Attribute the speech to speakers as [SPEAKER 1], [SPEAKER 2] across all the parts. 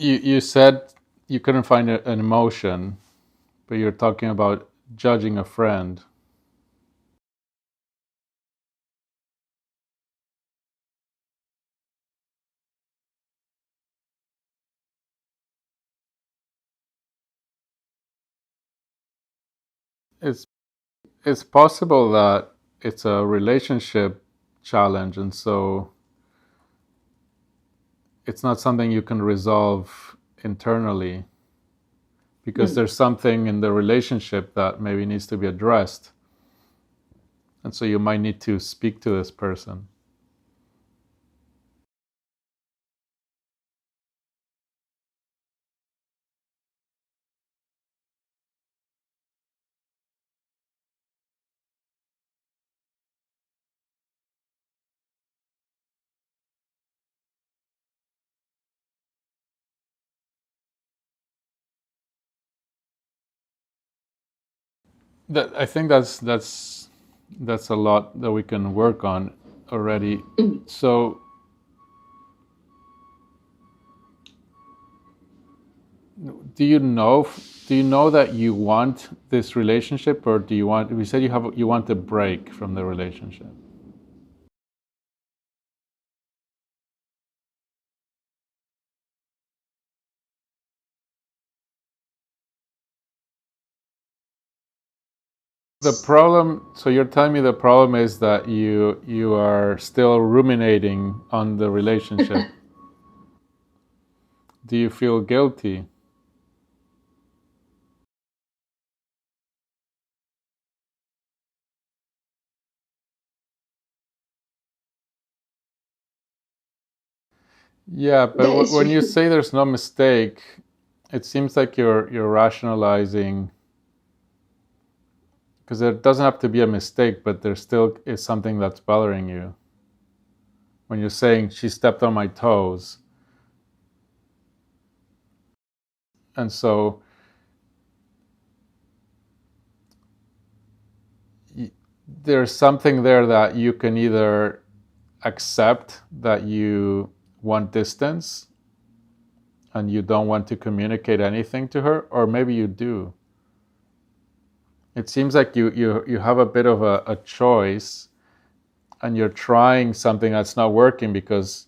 [SPEAKER 1] You said you couldn't find an emotion, but you're talking about judging a friend. It's it's possible that it's a relationship challenge, and so it's not something you can resolve internally because there's something in the relationship that maybe needs to be addressed. And so you might need to speak to this person. I think that's a lot that we can work on already. So do you know do you know that you want this relationship, or do you want, we said you want a break from the relationship? The problem, so you're telling me the problem is that you are still ruminating on the relationship. Do you feel guilty? Yeah, but when you say there's no mistake, it seems like you're rationalizing, because there doesn't have to be a mistake, but there still is something that's bothering you. When you're saying she stepped on my toes, and so there's something there that you can either accept that you want distance and you don't want to communicate anything to her, or maybe you do. It seems like you have a bit of a choice, and you're trying something that's not working because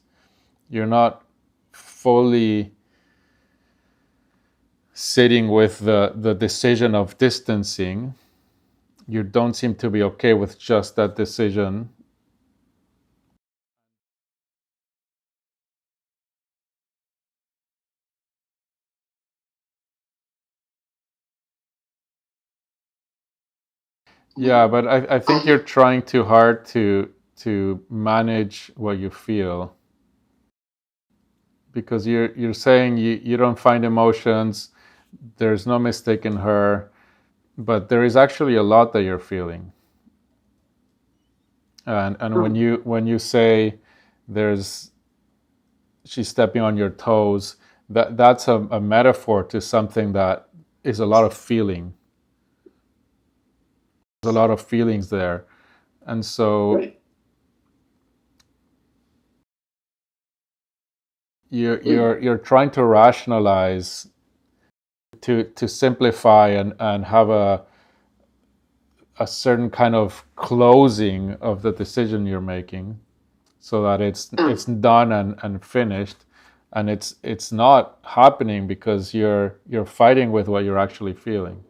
[SPEAKER 1] you're not fully sitting with the decision of distancing. You don't seem to be okay with just that decision. Yeah, but I think you're trying too hard to manage what you feel, because you're saying you don't find emotions, there's no mistake in her, but there is actually a lot that you're feeling. And when you say there's she's stepping on your toes, that's a metaphor to something that is a lot of feeling. There's a lot of feelings there, and so you're trying to rationalize, to simplify and have a certain kind of closing of the decision you're making, so that it's done and finished, and it's not happening because you're fighting with what you're actually feeling.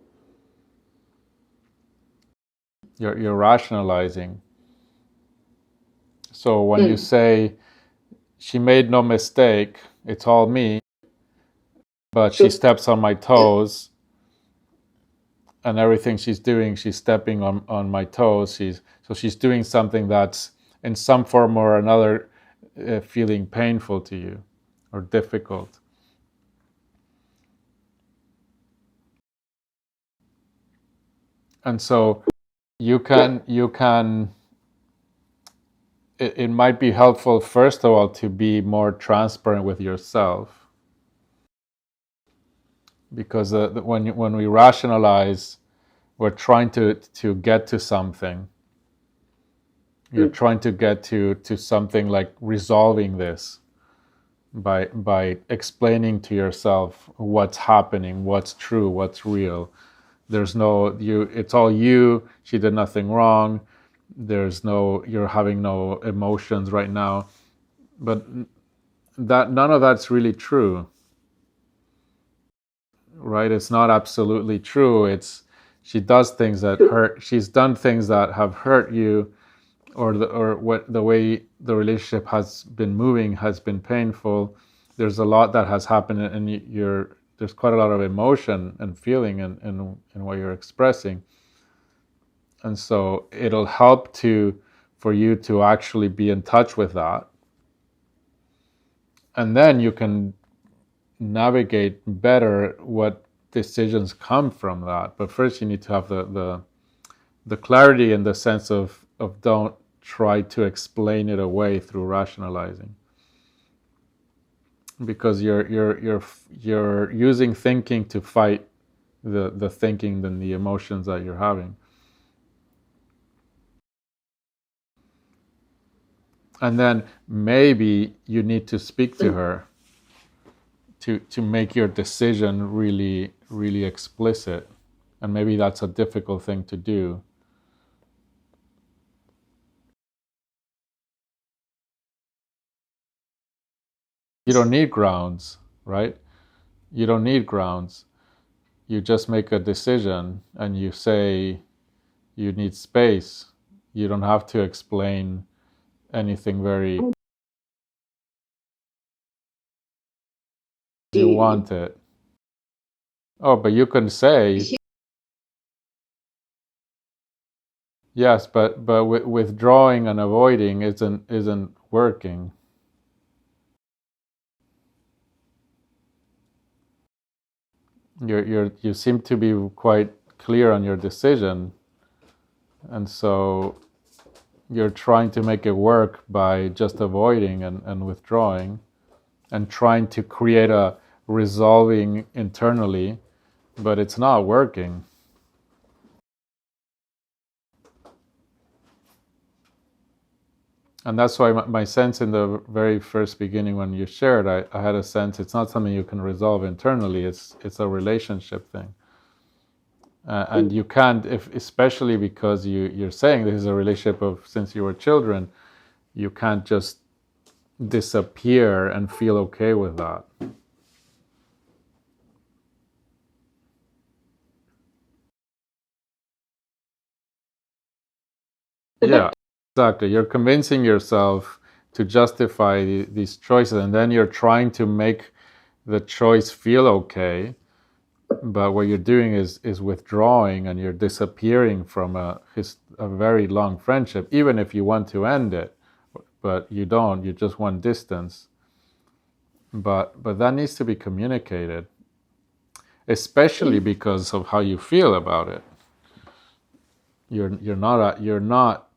[SPEAKER 1] You're rationalizing. So when you say she made no mistake, it's all me, but she steps on my toes, and everything she's doing, she's stepping on my toes. She's doing something that's in some form or another feeling painful to you or difficult. And so you can it might be helpful, first of all, to be more transparent with yourself, because when we rationalize, we're trying to get to something. You're trying to get to something like resolving this. by explaining to yourself what's happening, what's true, what's real. There's no you. It's all you. She did nothing wrong. There's no, you're having no emotions right now. But that none of that's really true, right? It's not absolutely true. It's she does things that hurt. She's done things that have hurt you, or what the way the relationship has been moving has been painful. There's a lot that has happened, and there's quite a lot of emotion and feeling in what you're expressing. And so it'll help for you to actually be in touch with that, and then you can navigate better what decisions come from that. But first you need to have the clarity in the sense of don't try to explain it away through rationalizing, because you're using thinking to fight the thinking and the emotions that you're having. And then maybe you need to speak to her to make your decision really really explicit, and maybe that's a difficult thing to do. You don't need grounds, right? You don't need grounds. You just make a decision and you say you need space. You don't have to explain anything very. You want it. Oh, but you can say yes, but withdrawing and avoiding isn't working. You seem to be quite clear on your decision, and so you're trying to make it work by just avoiding and withdrawing, and trying to create a resolving internally, but it's not working. And that's why my sense in the very first beginning when you shared, I had a sense it's not something you can resolve internally. It's a relationship thing, and you can't, if especially because you're saying this is a relationship of since you were children, you can't just disappear and feel okay with that. Yeah, exactly. You're convincing yourself to justify these choices, and then you're trying to make the choice feel okay. But what you're doing is withdrawing, and you're disappearing from a very long friendship, even if you want to end it. But you don't. You just want distance. But that needs to be communicated, especially because of how you feel about it. You're not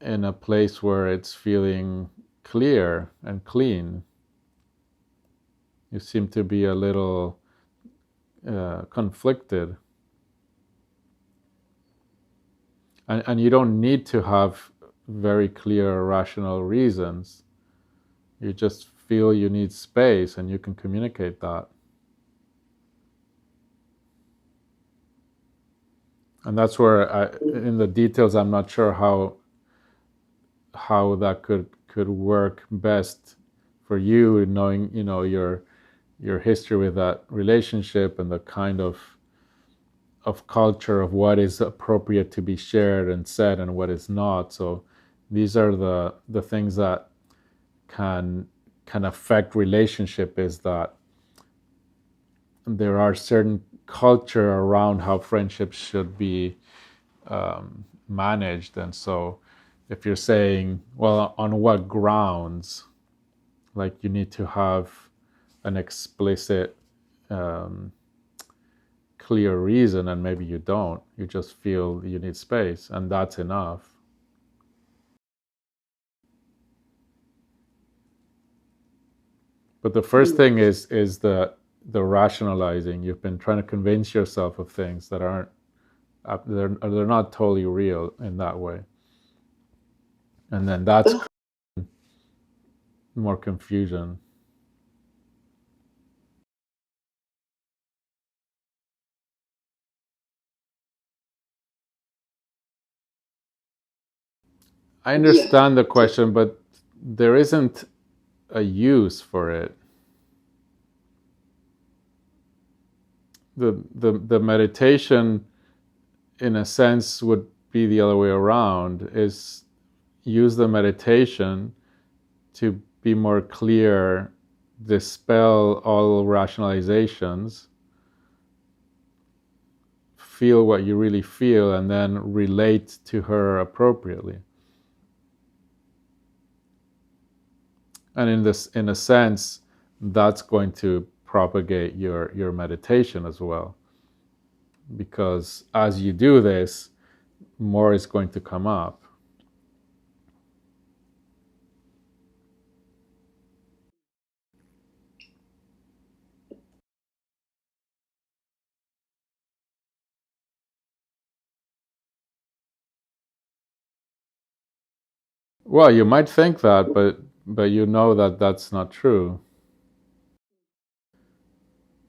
[SPEAKER 1] in a place where it's feeling clear and clean. You seem to be a little conflicted, and you don't need to have very clear rational reasons. You just feel you need space, and you can communicate that. And that's where in the details I'm not sure how that could work best for you, knowing your history with that relationship and the kind of culture of what is appropriate to be shared and said and what is not. So these are the things that can affect relationship, is that there are certain culture around how friendships should be managed. And so if you're saying, well, on what grounds, like you need to have an explicit clear reason, and maybe you don't, you just feel you need space, and that's enough. But the first thing is the rationalizing. You've been trying to convince yourself of things that aren't they're not totally real in that way, and then that's more confusion. I understand the question, but there isn't a use for it. The meditation, in a sense, would be the other way around, is use the meditation to be more clear, dispel all rationalizations, feel what you really feel, and then relate to her appropriately. And in a sense, that's going to propagate your meditation as well, because as you do this, more is going to come up. Well, you might think that, but you know that that's not true.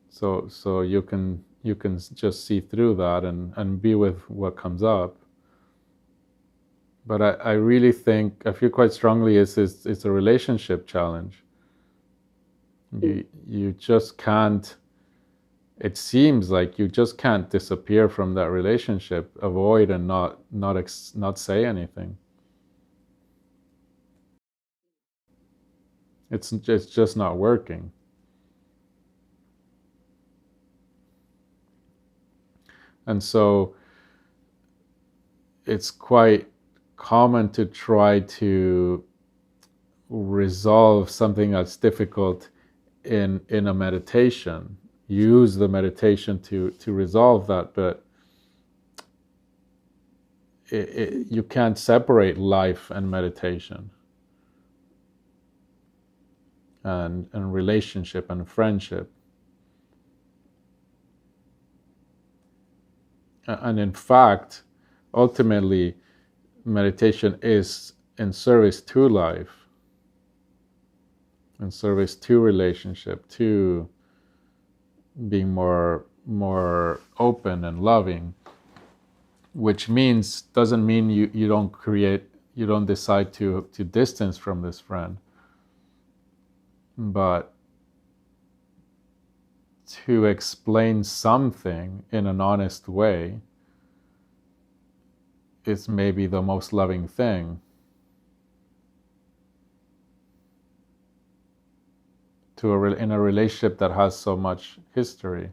[SPEAKER 1] So you can just see through that and be with what comes up. But I really think, I feel quite strongly it's a relationship challenge. You just can't, it seems like you just can't disappear from that relationship, avoid and not say anything. It's just not working. And so it's quite common to try to resolve something that's difficult in a meditation. Use the meditation to resolve that, but you can't separate life and meditation, and relationship and friendship. And in fact, ultimately, meditation is in service to life, in service to relationship, to being more open and loving, which doesn't mean you don't decide to distance from this friend, but to explain something in an honest way is maybe the most loving thing in a relationship that has so much history.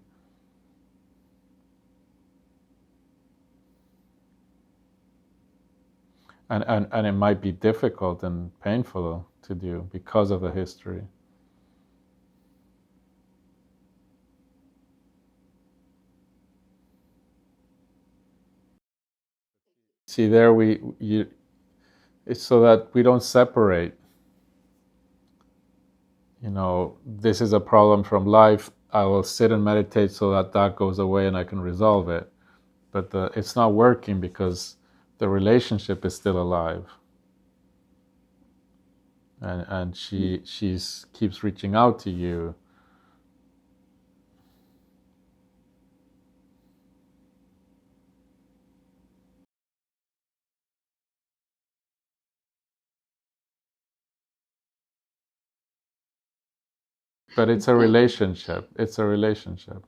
[SPEAKER 1] And it might be difficult and painful to do because of the history. See, it's so that we don't separate. This is a problem from life. I will sit and meditate so that goes away and I can resolve it. But it's not working because the relationship is still alive. And she keeps reaching out to you. But it's a relationship. It's a relationship.